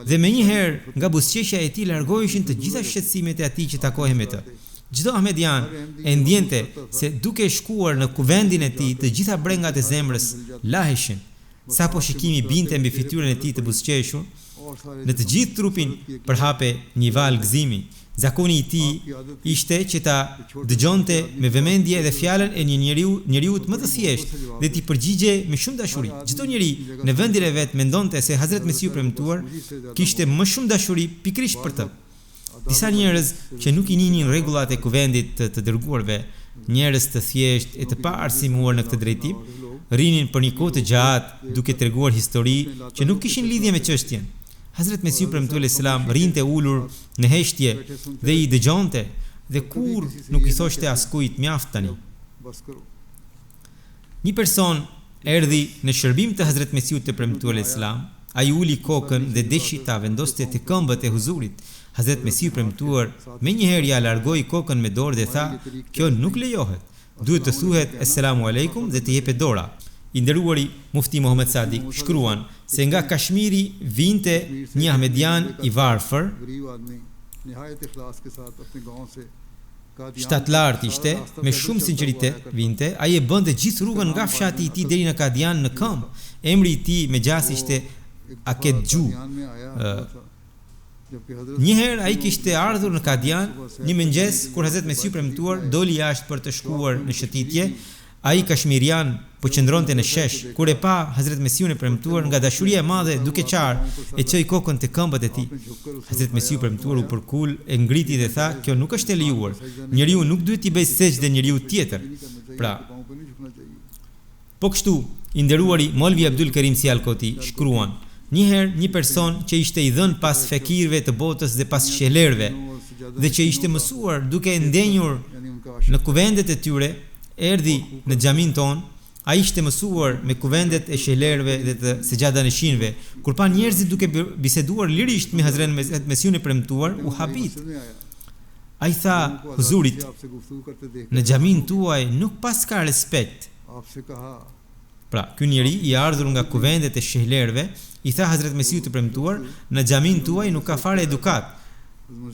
Dhe menjëherë nga buzëqeshja e tij largoheshin të gjitha shqetësimet e atij që takohej me të. Çdo ahmedian e ndjente se duke shkuar në kuvendin e tij, të gjitha brengat e zemrës laheshin. Sapo shikimi binte mbi fytyrën e tij të buzëqeshur, në të gjithë trupin përhape një val gëzimi. Zakoni i tij ishte që ta dëgjonte me vëmendje dhe fjalën e një njeriu më të thjeshtë dhe t'i përgjigje me shumë dashuri. Çdo njeri në vendin e vet mendonte se Hazrat Mesiu premtuar kishte më shumë dashuri pikërisht për të. Disa njerëz që nuk i njihnin rregullat e kuvendit të dërguarve, njerëz të thjeshtë e të pa arsimuar në këtë drejtim, rinin për një kohë të gjatë duke treguar histori që nuk kishin lidhje me çështjen. Hazrat Mesiu premtuar Islam rinte ulur në heshtje dhe i dëgjonte dhe kur nuk i thoshte askujt mjaft tani. Një person erdhi në shërbim të Hazrat Mesiut të premtuar Islam. Ai uli kokën dhe deshi ta vendoste te këmbët e Huzurit. Hazrat Mesiu premtuar menjëherë ja largoi kokën me dorë dhe tha: "Kjo nuk lejohet. Duhet të thuhet Esselamu alaikum dhe të jepet dora." I nderuari Mufti Muhammad Sadiq shkruan se nga Kashmiri vinte një ahmedian i varfër, shtatlart ishte, me shumë sinqeritet vinte. Ai e bënte gjithë rrugën nga fshati i tij deri në Kadian në këmbë. Emri i tij me gjas ishte Akedju. Njëherë ai kishte ardhur në Kadian një mëngjes kur Hazrat Mesiu premtuar doli jashtë për të shkuar në shëtitje. Ai kashmirian po qëndronte në shesh. Kur e pa Hazrat Mesiun e premtuar, nga dashuria e madhe duke qarë e çoi kokën te këmbët e tij. Hazrat Mesiu premtuar u përkul, e ngriti dhe tha: "Kjo nuk është e lejuar. Njeriu nuk duhet t'i bëjë sejdë njeriu tjetër." Pra, po kështu, i nderuari Molvi Abdul Kerim Sialkoti shkruan: "Njëherë një person që ishte i dhënë pas fekirëve të botës dhe pas shehlerëve dhe që ishte mësuar duke ndenjur në kuvendet e tyre, erdhi në xhamin ton. Ai ishte mësuar me kuvendet e shehlerëve dhe të sejadanëshinëve. Kur pa njerëzit duke biseduar lirisht me Hazrat Mesiun e premtuar, u habit. Ai tha Huzurit: "Në xhamin tuaj nuk pas ka respekt." Pra, ky njeri i ardhur nga kuvendet e shehlerëve i tha Hazrat Mesiut të premtuar: "Në xhamin tuaj nuk ka fare edukat.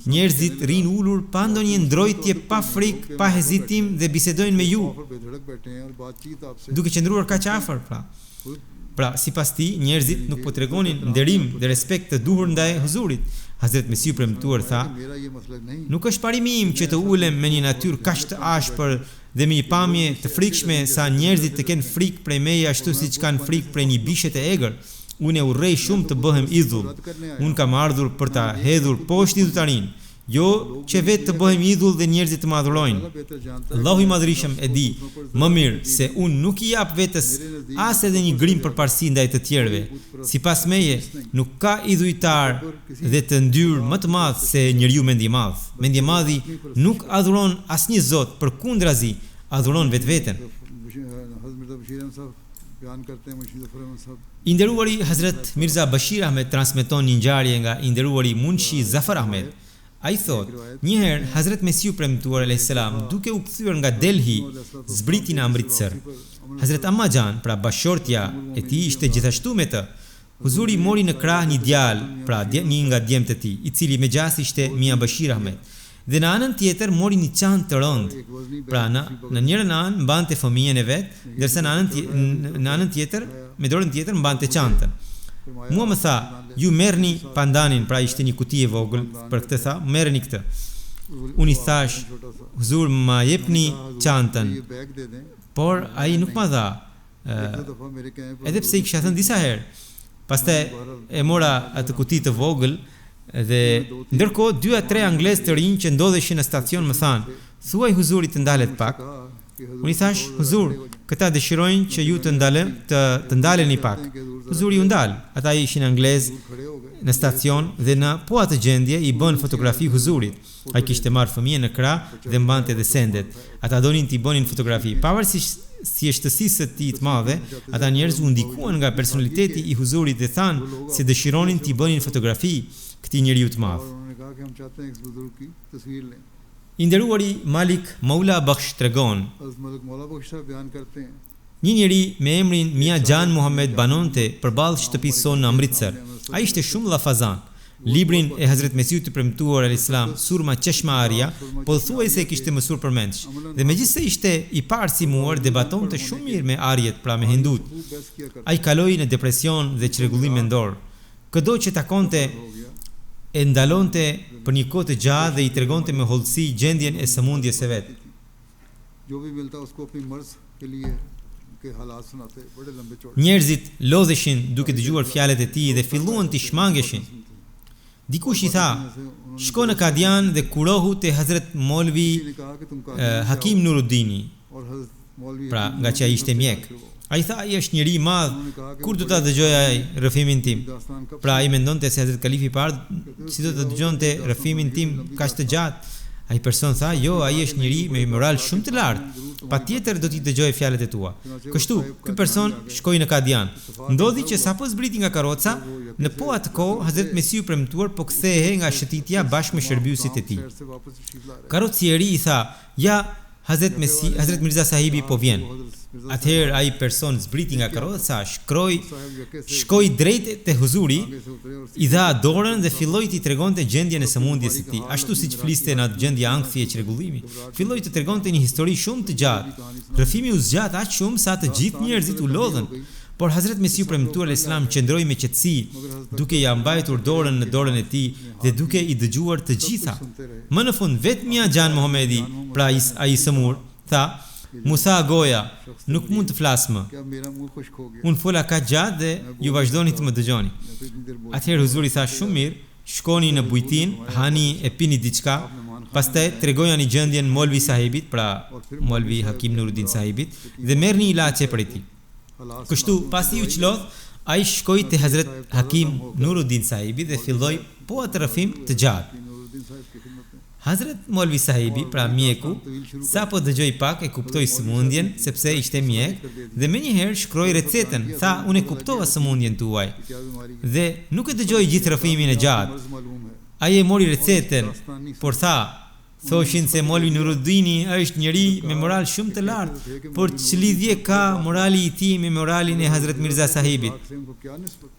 Njerëzit rinë ulur pa ndonjë ndrojtje, pa frikë, pa hezitim dhe bisedojnë me ju, duke qëndruar kaq afër." Pra, sipas tij, njerëzit nuk po tregonin nderim dhe respekt të duhur ndaj Huzurit. Hazrat Mesiu premtuar tha: "Nuk është parimi im që të ulem me një natyrë kaq të ashpër dhe me një pamje të frikshme sa njerëzit të kenë frikë prej meje ashtu siç kanë frikë prej një bishe të egër. Unë e urrej shumë të bëhem idhull. Unë kam ardhur për ta hedhur poshtë idhutarin, jo që vetë të bëhem idhull dhe njerëzit të më adhurojnë. Allahu i Madhërisëm e di më mirë se unë nuk i jap vetes as edhe një grim përparësi ndaj të tjerëve. Sipas meje, nuk ka idhujtar dhe të ndyr më të madh se njeriu mendje madh. Mendje madhi nuk adhuron asnjë zot, përkundrazi adhuron vetveten." I nderuari Hazrat Mirza Bashir Ahmed transmeton një ngjarje nga i nderuari Munshi Zafar Ahmed. Ai thot, njëherë Hazrat Mesiu premtuar alayhis salam, duke u kthyer nga Delhi, zbriti në Amritsar. Hazrat Ammajan, pra bashortja e tij, ishte gjithashtu me të. Huzuri mori në krah një djalë, pra një nga djemtë e tij, i cili me gjas ishte Mia Bashir Ahmed. Dhe në anën tjetër mori një çantë të rëndë. Pra në njërin anë mbante fëmijën e vet, ndërsa në anën tjetër, me dorën tjetër mbante çantën. Mua më tha, ju merrni pandanin, pra ishte një kuti e vogël, për këtë tha, merrni këtë. Unë i thash, Huzur, ma jepni çantën. Por ai nuk ma dha. Edhe pse i kisha thënë disa herë. Pastaj e mora atë kuti të vogël dhe ndërkohë 2-3 anglezë të rinj që ndodheshin në stacion më thanë, thuaj Huzurit të ndalet pak. Unë i thash, Huzur, këta dëshirojnë që ju të ndaleni pak. Huzuri u ndal. Ata ishin anglezë në stacion dhe në po atë gjendje i bën fotografi Huzurit. Ai kishte marrë fëmijën në krah dhe mbante edhe sendet. Ata donin t'i bënin fotografi. Pavarësisht thjeshtësisë së tij të madhe, ata njerëz u ndikuan nga personaliteti i Huzurit dhe thanë se dëshironin t'i bënin fotografi këtij njeriu të madh. I nderuari Malik Maula Bakhsh tregon, një njeri me emrin Mia Jan Muhammed banonte përballë shtëpisë sonë në Amritsar. Ai ishte shumë llafazan. Librin e Hazrat Mesiut të premtuar alayhis salam, Surma Cheshma Arya, pothuajse kishte mësuar përmendsh. Dhe megjithse ishte i parsimuar, debatonte shumë mirë me arjet, pra me hindut. Ai kaloi në depresion dhe çrregullim mendor. Çdo që takonte e ndalonte për një kohë të gjatë dhe i tregonte me hollësi gjendjen e sëmundjes së vet. Njerëzit lodheshin duke dëgjuar fjalët e tij dhe filluan të shmangeshin. Dikush i tha, shko në Kadian dhe kurohu te Hazrat Molvi Hakim Nuruddini, pra nga që ai ishte mjek. Ai tha, ai është njeri i madh, kur do ta dëgjoj ai rrëfimin tim? Pra ai mendonte se Hazrat Kalifi i parë si do të dëgjonte rrëfimin tim kaq të gjatë. Ai person tha, jo, ai është njeri me moral shumë të lartë. Patjetër do t'i dëgjoj fjalët e tua. Kështu, ky person shkoi në Kadian. Ndodhi që sapo zbriti nga karroca, në po atë kohë Hazrat Mesiu premtuar po kthehej nga shëtitja bashkë me shërbjuesit e tij. Karrocieri i tha, ja, Hazrat Mirza sahibi po vjen. Atëherë ai person zbriti nga karroca, shkoi drejt te Huzuri, i dha dorën dhe filloi t'i tregonte gjendjen e sëmundjes së tij, ashtu siç fliste në atë gjendje ankthi e çrregullimi. Filloi të tregonte një histori shumë të gjatë. Rrëfimi u zgjat aq shumë sa të gjithë njerëzit u lodhën. Por Hazrat Mesiu premtuar al-Islam qëndroi me qetësi, duke ja mbajtur dorën në dorën e tij dhe duke i dëgjuar të gjitha. Më në fund vetëm Mia Jan Muhamedi, pra ai sëmur, tha, Musa goja, nuk mund të flas më. Unë fola kaq gjatë dhe ju vazhdoni të më dëgjoni. Atëherë Huzuri tha, shumë mirë, shkoni në bujtin, hani e pini diçka, pastaj tregojani gjendjen Molvi sahibit, pra Molvi Hakim Nuruddin sahibit, dhe merrni ilaçe për ti. Kështu, pasi u qlodh, ai shkoi te Hazrat Hakim Nuruddin sahibi dhe filloi po atë rrëfim të gjatë. Hazrat Molvi sahibi, pra mjeku, sa po dëgjoi pak e kuptoi sëmundjen, sepse ishte mjek, dhe menjëherë shkroi recetën, tha, unë e kuptova sëmundjen tuaj. Dhe nuk e dëgjoi gjithë rrëfimin e gjatë. Ai e mori recetën, por tha, thoshin se Molvi Nuruddini është njeri me moral shumë të lartë, por ç'lidhje ka morali i tij me moralin e Hazrat Mirza sahibit?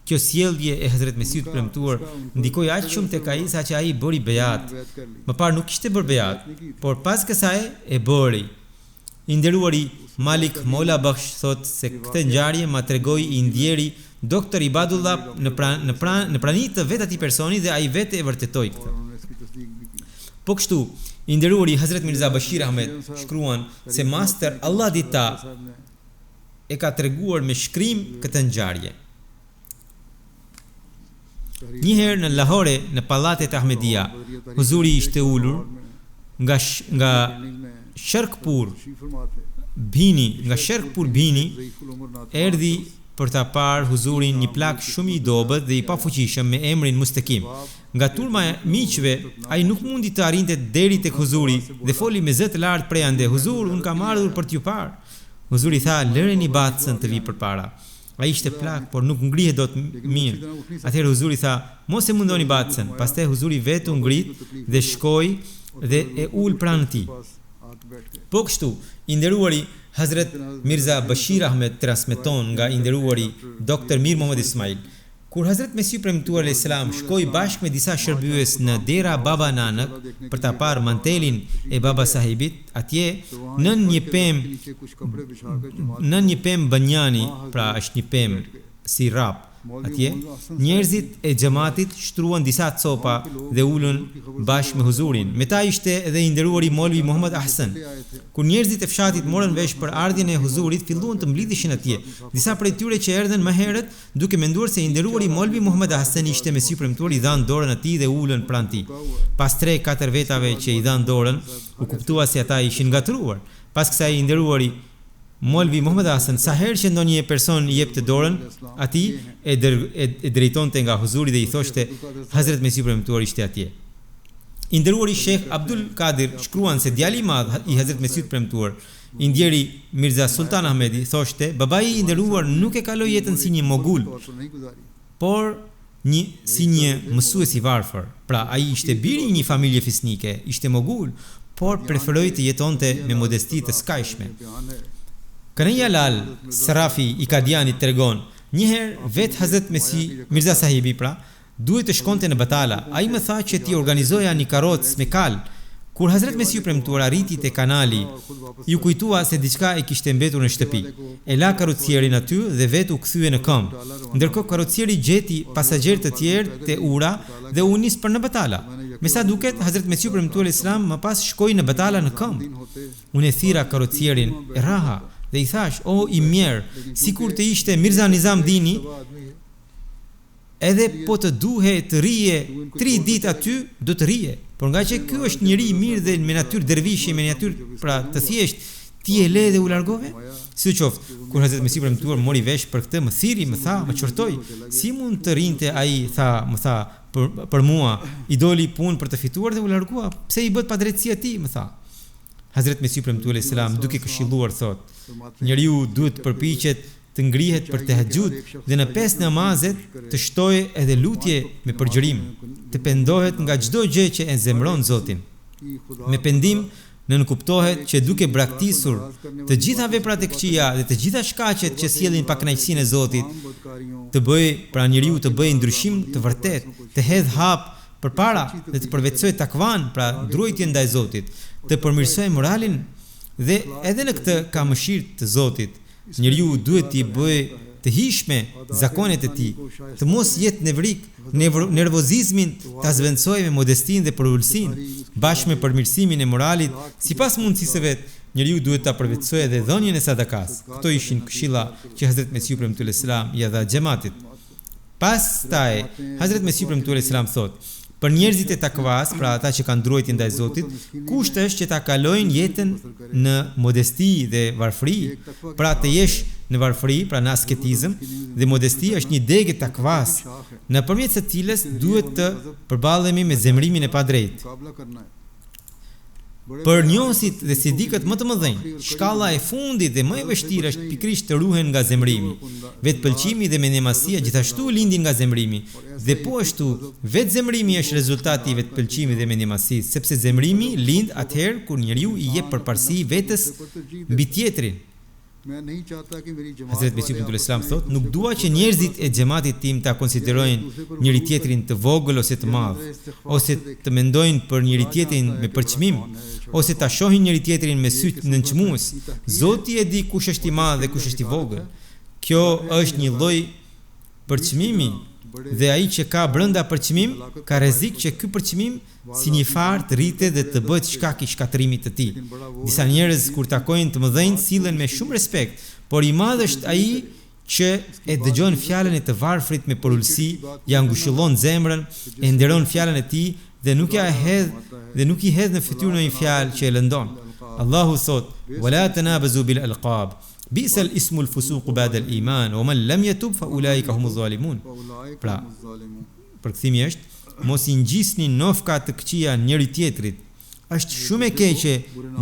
Kjo sjellje e Hazrat Mesiut premtuar ndikoi aq shumë tek ai sa që ai bëri bejat. Më parë nuk kishte bërë bejat, por pas kësaj e bëri. I nderuari Malik Maula Bakhsh thot se këtë ngjarje ma tregoi i ndjeri Dr. Ibadullah në praninë të vet atij personi dhe ai vetë e vërtetoi këtë. Po kështu, i nderuari Hazrat Mirza Bashir Ahmed shkruan se master Allah dita e ka treguar me shkrim këtë ngjarje. Njëherë në Lahore, në pallatet Ahmedia, Huzuri ishte ulur nga Sherkpur Bhini, erdhi për ta parë Huzurin një plak shumë i dobët dhe i pafuqishëm me emrin Mustakim. Nga turma e miqve, ai nuk mundi të arrinte deri tek Huzuri dhe foli me zë të lartë prej ande, Huzur, unë kam ardhur për t'ju parë. Huzuri tha, lëreni batën të vi përpara. Ai ishte plak, por nuk ngrihet dot mirë. Atëherë Huzuri tha, mos e mundoni Batsen. Pastaj Huzuri vetë u ngrit dhe shkoi dhe e ul pranë tij. Po kështu, i nderuari Hazrat Mirza Bashir Ahmed transmeton nga i nderuari Dr. Mir Mohammed Ismail, kur Hazrat Mesiu premtuar alayhis salam shkoi bashkë me disa shërbyes në dera Baba Nanak për ta parë mantelin e Baba Sahibit, atje nën një pemë banjani, pra është një pemë si rap. Atje njerëzit e xhamatit shtruan disa copa dhe ulën bashkë me Huzurin. Me ta ishte edhe i nderuari Molvi Muhammad Ahsan. Kur njerëzit e fshatit morën vesh për ardhjen e Huzurit, filluan të mblidheshin atje. Disa prej tyre që erdhën më herët, duke menduar se i nderuari Molvi Muhammad Ahsan ishte mesiu premtuar, i dhan dorën atij dhe ulën pranë tij. Pas 3-4 vetave që i dhan dorën, u kuptua se ata ishin ngatruar. Pas kësaj i nderuari Molvi Muhammad Hasan, sa herë që ndonjë person i jepte dorën, atij e drejtonte nga Huzuri dhe i thoshte Hazrat Mesiu premtuar ishte atje. I nderuari Sheikh Abdul Qadir shkruan se djali i madh i Hazrat Mesiut premtuar, i ndjeri Mirza Sultan Ahmedi, thoshte babai i nderuar nuk e kaloi jetën si një mogul, por si një mësues i varfër. Pra ai ishte biri i një familje fisnike, ishte mogul, por preferoi të jetonte me modesti të skajshme. Kanaiya Lal Sarafi i Kadianit tregon, njëherë vetë Hazrat Mirza Sahibi duhet të shkonte në batala. Ai më tha që ti organizoja një karrocë me kal. Kur Hazrat Mesiu premtuar arriti te kanali, ju kujtua se diçka e kishte mbetur në shtëpi. E la karrocierin aty dhe vetë u kthye në këmbë. Ndërkohë karrocieri gjeti pasagerë të tjerë te ura dhe u nis për në batala. Me sa duket, Hazrat Mesiu premtuar Islam më pas shkoi në batala në këmbë. Unë e thira karrocierin e raha dhe i thash, o i mirë, sikur të ishte Mirza Nizam Dini, edhe po të duhe të rije 3 ditë aty, do të rije. Por nga që ky është njëri i mirë dhe me natyrë dervishi, me natyrë të thjesht, ti e le dhe u largove? Sidoqoftë, kur Hazrat Mesiu premtuar mori vesh për këtë, më thiri, më tha, më çortoi, si mund të rinte ai, më tha, për mua, i doli punë për të fituar dhe u largua, pse i bët padrejtësia ti, më tha. Hazrat Mesiu premtuar selam duke këshilluar thot, njeriu duhet të përpiqet të ngrihet për tahajjud dhe në 5 namazet të shtojë edhe lutje me përgjërim, të pendohet nga çdo gjë që e zemron Zotin. Me pendim nënkuptohet që duke braktisur të gjitha veprat e këqija dhe të gjitha shkaqet që sjellin pakënaqësinë e Zotit, të bëj pra njeriu të bëjë ndryshim të vërtet, të hedh hap përpara dhe të përvetsojë takvan, pra drujtje ndaj Zotit, të përmirësojë moralin dhe edhe në këtë ka mëshirë të Zotit. Njeriu duhet t'i bëjë të hishme zakonet e tij, të mos jetë nevrik, nervozizmin ta zvendësojë me modestinë dhe përulësinë, bashkë me përmirësimin e moralit, sipas mundësisë vet. Njeriu duhet ta përvetsojë edhe dhënien e sadakas. Këto ishin këshilla që Hazrat Mesiu premtuar selam i dha xhamatit. Pastaj Hazrat Mesiu premtuar selam thotë, për njerëzit e takvas, pra ata që kanë drejtë ndaj Zotit, kusht është që ta kalojnë jetën në modesti dhe varfëri, pra të jesh në varfëri, pra në asketizëm, dhe modesti është një degë takvas, nëpërmjet së cilës duhet të përballemi me zemrimin e padrejtë. Për njohësit dhe sidikët më të mëdhenj, shkalla e fundit dhe më e vështirë është pikërisht të ruhen nga zemrimi. Vetpëlqimi dhe mendjemasia gjithashtu lindin nga zemrimi, dhe po ashtu vetë zemrimi është rezultati i vetpëlqimit dhe mendjemasisë, sepse zemrimi lind atëherë kur njeriu i jep përparësi vetes mbi tjetrin. Hazrat Mesiu premtuar selam thotë, nuk dua që njerëzit e xhamatit tim ta konsiderojnë njëri tjetrin të vogël ose të madh, ose të mendojnë për njëri tjetrin me përçmim, ose ta shohin njëri tjetrin me sy të nënçmues. Zoti e di kush është i madh dhe kush është i vogël. Kjo është një lloj përçmimi dhe ai që ka brenda përçmim ka rrezik që ky përçmim si një farë të rritet dhe të bëhet shkak i shkatërimit të tij. Disa njerëz kur takojnë të mëdhenj sillen me shumë respekt, por i madh është ai që e dëgjon fjalën e të varfrit me porulsi, ja ngushëllon zemrën, e nderon fjalën e tij dhe nuk i hedh në fytyrë një fjalë që e lëndon. Allahu thot: "Wala tanabazu bil alqab, bi'sa al-ismu al-fusuq ba'da al-iman, wa man lam yatub fa ulaika humuz zalimun." Pra, përkthimi është: mos i ngjisni nofka të këqija njëri tjetrit. Është shumë e keqe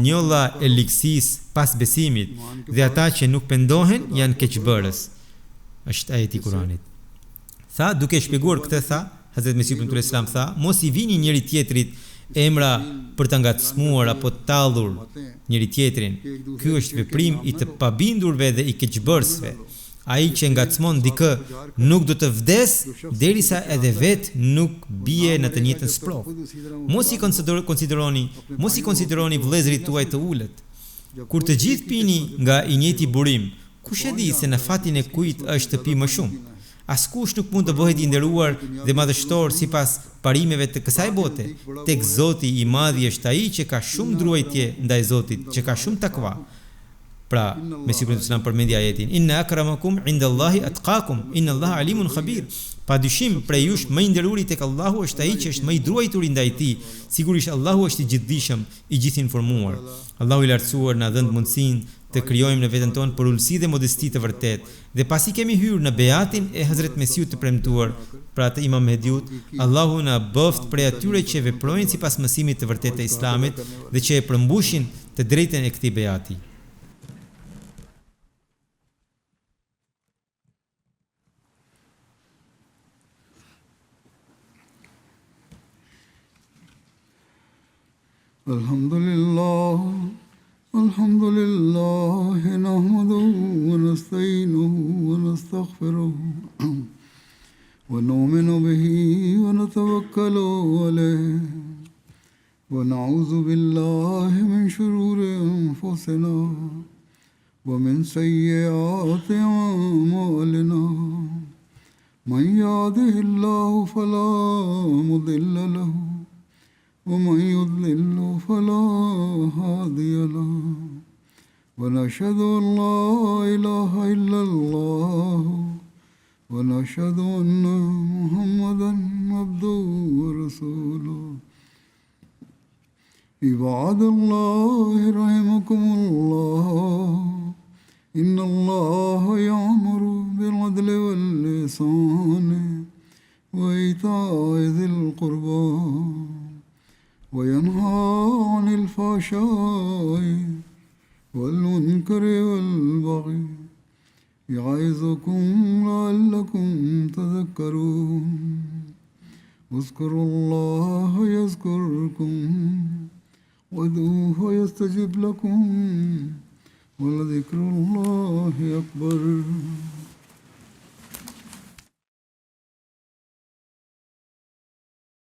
njolla e liksis pas besimit, dhe ata që nuk pendohen janë keqbërës. është ajeti i Kuranit. Tha, duke shpjeguar këtë, tha, Hazrat Mesihu premtuar Islam tha, mos i vini njëri tjetrit emra për të ngacmuar apo të tallur njëri tjetrin. Ky është veprim i të pabindurve dhe i keqbërësve. Ai që ngacmon dikë nuk do të vdes derisa edhe vet nuk bie në të njëjtën sprov. Mos i konsideroni vëllezërit tuaj të ulët. Kur të gjithë pini nga i njëjti burim, kush e di se në fatin e kujt është të pi më shumë? Askush nuk mund të bëhet i nderuar dhe madhështor sipas parimeve të kësaj bote. Tek Zoti i Madhi është ai që ka shumë druajtje ndaj Zotit, që ka shumë takva. Pra, Mesihu premtuar Islam përmendi ajetin: Inna akramakum indallahi atqakum, inna Allaha alimun khabir. Padyshim prej jush më i nderuri tek Allahu është ai që është më i druajtur ndaj tij. Sigurisht Allahu është i gjithdijshëm, i gjithë informuar. Allahu i lartësuar na dhënë mundësinë të krijojmë në veten tonë për ulësi dhe modesti të vërtet. Dhe pasi kemi hyrë në beatin e Hazrat Mesihut të premtuar, pra të Imam Mehdiut, Allahu na bëft prej atyre që veprojnë sipas mësimit të vërtetë të Islamit dhe që e përmbushin të drejtën e këtij beati. الحمد لله نحمده ونستعينه ونستغفره ونؤمن به ونتوكل عليه ونعوذ بالله من شرور أنفسنا ومن سيئات أعمالنا من يهده الله فلا مضل له ومن يضلل فلا هادي له ونشهد أن لا إله إلا الله ونشهد أن محمدا عبده ورسوله عباد الله رحمكم الله إن الله يأمر بالعدل والإحسان وإيتاء ذي القربى وينهى عن الفحشاء والمنكر والبغي يعظكم لعلكم تذكرون اذكروا الله يذكركم وادعوه يستجب لكم ولذكر الله أكبر